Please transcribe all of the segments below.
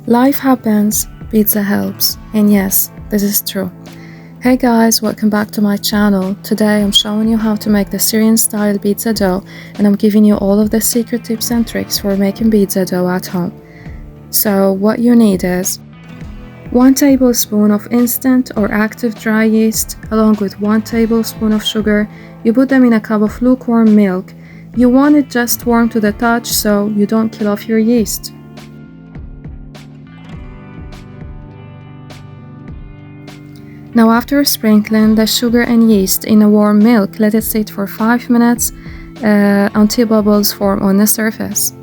Life happens, pizza helps, and yes, this is true. Hey guys, welcome back to my channel. Today I'm showing you how to make the Syrian style pizza dough, and I'm giving you all of the secret tips and tricks for making pizza dough at home. So what you need is 1 tablespoon of instant or active dry yeast along with 1 tablespoon of sugar. You put them in a cup of lukewarm milk. You want it just warm to the touch so you don't kill off your yeast. Now after sprinkling the sugar and yeast in a warm milk, let it sit for 5 minutes until bubbles form on the surface.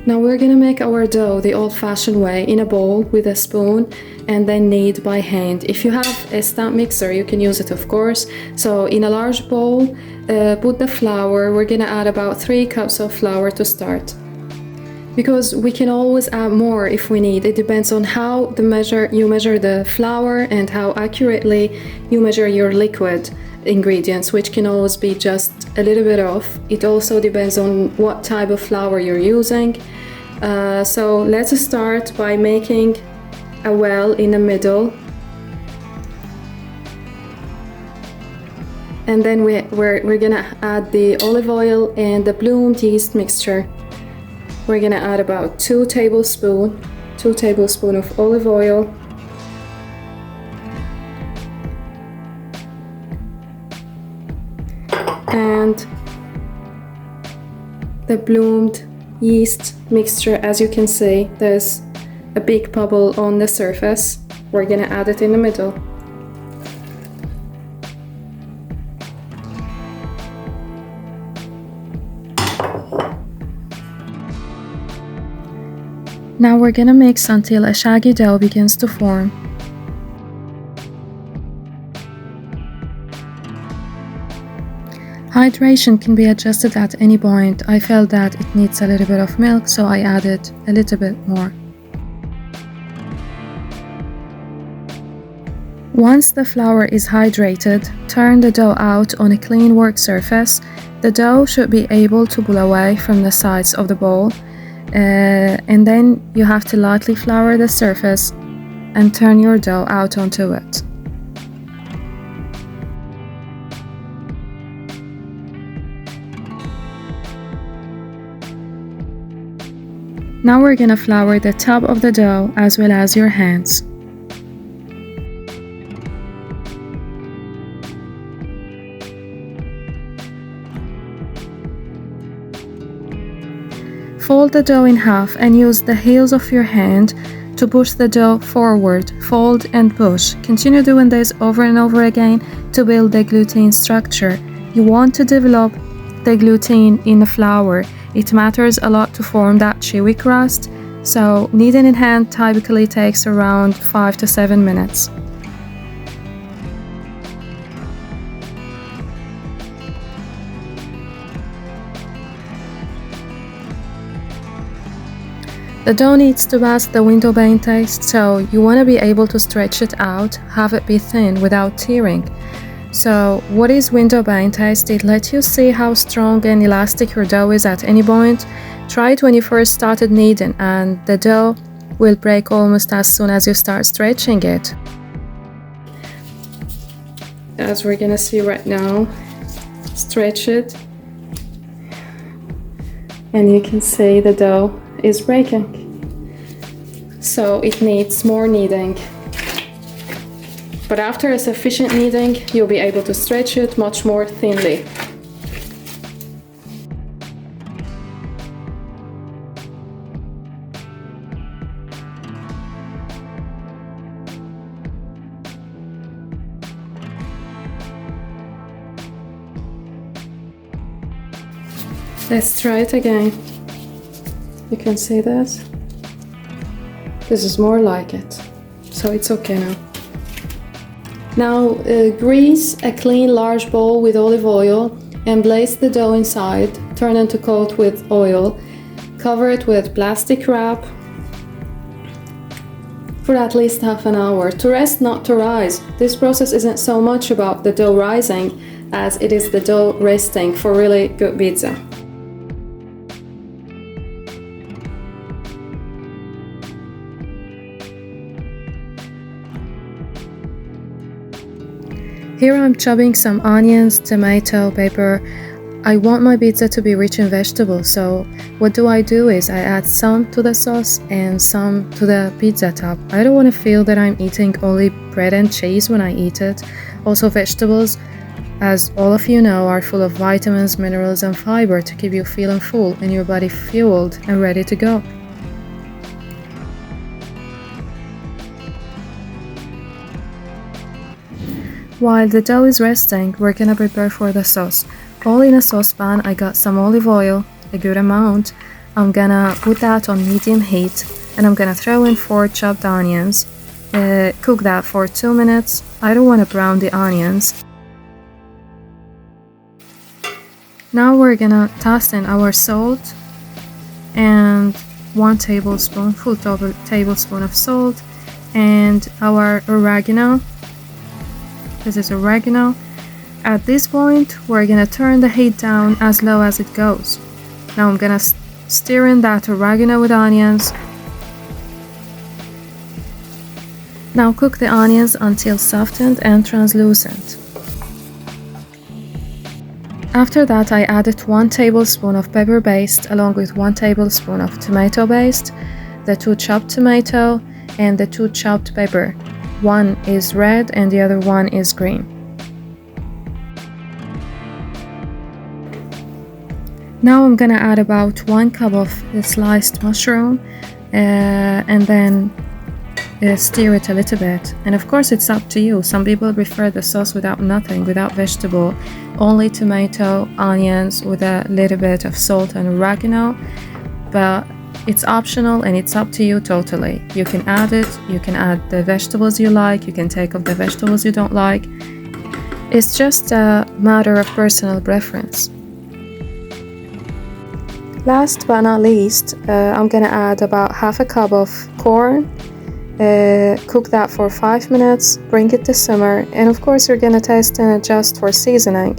Now we're gonna make our dough the old-fashioned way, in a bowl with a spoon and then knead by hand. If you have a stand mixer, you can use it, of course. So in a large bowl, put the flour. We're gonna add about 3 cups of flour to start, because we can always add more if we need. It depends on how you measure the flour and how accurately you measure your liquid ingredients, which can always be just a little bit off. It also depends on what type of flour you're using. So let's start by making a well in the middle, and then we're gonna add the olive oil and the bloomed yeast mixture. We're gonna add about 2 tablespoons of olive oil, and the bloomed yeast mixture. As you can see, there's a big bubble on the surface. We're gonna add it in the middle. Now we're gonna mix until a shaggy dough begins to form. Hydration can be adjusted at any point. I felt that it needs a little bit of milk, so I added a little bit more. Once the flour is hydrated, turn the dough out on a clean work surface. The dough should be able to pull away from the sides of the bowl. And then you have to lightly flour the surface and turn your dough out onto it. Now we're gonna flour the top of the dough as well as your hands. Fold the dough in half and use the heels of your hand to push the dough forward. Fold and push. Continue doing this over and over again to build the gluten structure. You want to develop the gluten in the flour. It matters a lot to form that chewy crust, so kneading in hand typically takes around 5 to 7 minutes. The dough needs to pass the window pane test, so you want to be able to stretch it out, have it be thin without tearing. So what is window pane test? It lets you see how strong and elastic your dough is at any point. Try it when you first started kneading, and the dough will break almost as soon as you start stretching it. As we're gonna see right now, stretch it, and you can see the dough is breaking. So it needs more kneading. But after a sufficient kneading, you'll be able to stretch it much more thinly. Let's try it again. You can see this. This is more like it, so it's okay now. Now grease a clean large bowl with olive oil and place the dough inside. Turn it to coat with oil. Cover it with plastic wrap for at least half an hour. To rest, not to rise. This process isn't so much about the dough rising as it is the dough resting for really good pizza. Here I'm chopping some onions, tomato, pepper. I want my pizza to be rich in vegetables, so what do is I add some to the sauce and some to the pizza top. I don't want to feel that I'm eating only bread and cheese when I eat it. Also, vegetables, as all of you know, are full of vitamins, minerals and fiber to keep you feeling full and your body fueled and ready to go. While the dough is resting, we're gonna prepare for the sauce. All in a saucepan, I got some olive oil, a good amount. I'm gonna put that on medium heat and I'm gonna throw in 4 chopped onions. Cook that for 2 minutes. I don't want to brown the onions. Now we're gonna toss in our salt and 1 full tablespoon of salt, and our oregano. This is oregano. At this point, we're gonna turn the heat down as low as it goes. Now I'm gonna stir in that oregano with onions. Now cook the onions until softened and translucent. After that, I added 1 tablespoon of pepper paste along with 1 tablespoon of tomato paste, the 2 chopped tomato and the 2 chopped pepper. One is red and the other one is green. Now I'm gonna add about 1 cup of sliced mushroom and then stir it a little bit. And of course it's up to you. Some people prefer the sauce without nothing, without vegetable, only tomato, onions with a little bit of salt and oregano, but it's optional and it's up to you totally. You can add it, you can add the vegetables you like, you can take off the vegetables you don't like. It's just a matter of personal preference. Last but not least, I'm gonna add about half a cup of corn. Cook that for 5 minutes, bring it to simmer, and of course you're gonna taste and adjust for seasoning.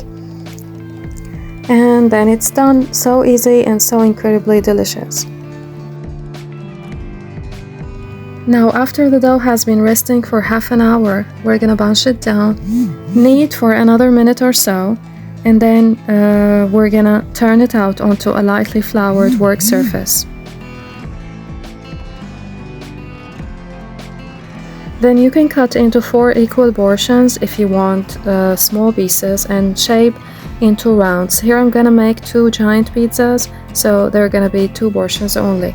And then it's done. So easy and so incredibly delicious. Now after the dough has been resting for half an hour, we're gonna bunch it down, knead for another minute or so, and then we're gonna turn it out onto a lightly floured work surface. Then you can cut into 4 equal portions if you want small pieces and shape into rounds. Here I'm gonna make 2 giant pizzas, so they're gonna be 2 portions only.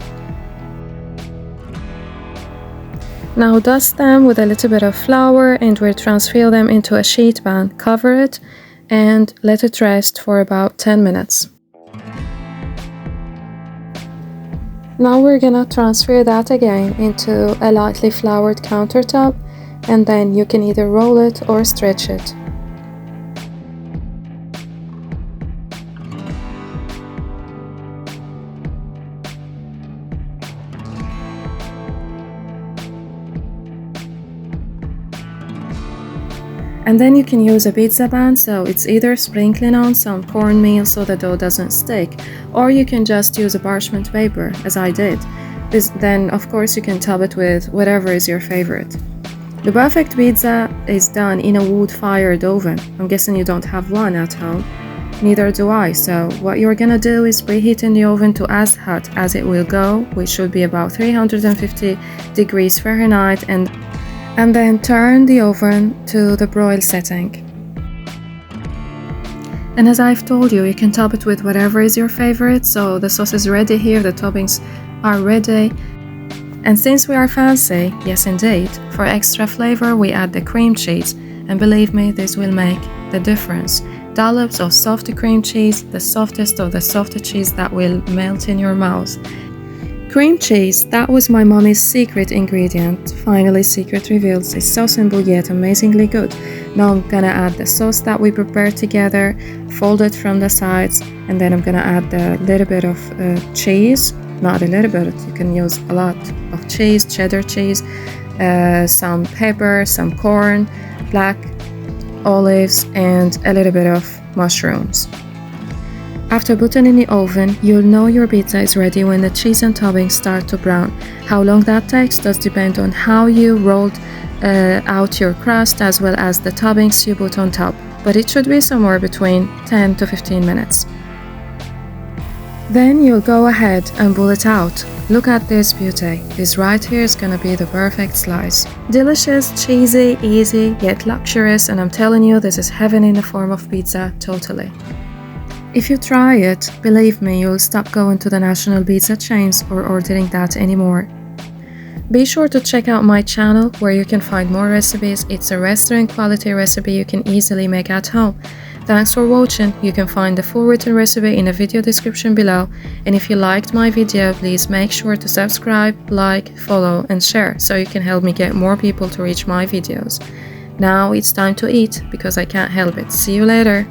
Now dust them with a little bit of flour and we'll transfer them into a sheet pan, cover it and let it rest for about 10 minutes. Now we're gonna transfer that again into a lightly floured countertop, and then you can either roll it or stretch it. And then you can use a pizza pan, so it's either sprinkling on some cornmeal so the dough doesn't stick, or you can just use a parchment paper, as I did. Then of course you can top it with whatever is your favorite. The perfect pizza is done in a wood-fired oven. I'm guessing you don't have one at home. Neither do I, so what you're gonna do is preheat in the oven to as hot as it will go, which should be about 350 degrees Fahrenheit, and then turn the oven to the broil setting. And as I've told you, you can top it with whatever is your favorite, so the sauce is ready here, the toppings are ready. And since we are fancy, yes indeed, for extra flavor we add the cream cheese, and believe me, this will make the difference. Dollops of soft cream cheese, the softest of the soft cheese that will melt in your mouth. Cream cheese, that was my mommy's secret ingredient. Finally, secret reveals. It's so simple yet amazingly good. Now I'm gonna add the sauce that we prepared together, fold it from the sides, and then I'm gonna add a little bit of cheese. Not a little bit, you can use a lot of cheese, cheddar cheese, some pepper, some corn, black olives, and a little bit of mushrooms. After putting in the oven, you'll know your pizza is ready when the cheese and toppings start to brown. How long that takes does depend on how you rolled out your crust as well as the toppings you put on top, but it should be somewhere between 10 to 15 minutes. Then you'll go ahead and pull it out. Look at this beauty. This right here is gonna be the perfect slice. Delicious, cheesy, easy, yet luxurious, and I'm telling you, this is heaven in the form of pizza, totally. If you try it, believe me, you'll stop going to the national pizza chains or ordering that anymore. Be sure to check out my channel where you can find more recipes. It's a restaurant quality recipe you can easily make at home. Thanks for watching. You can find the full written recipe in the video description below. And if you liked my video, please make sure to subscribe, like, follow and share so you can help me get more people to reach my videos. Now it's time to eat because I can't help it. See you later.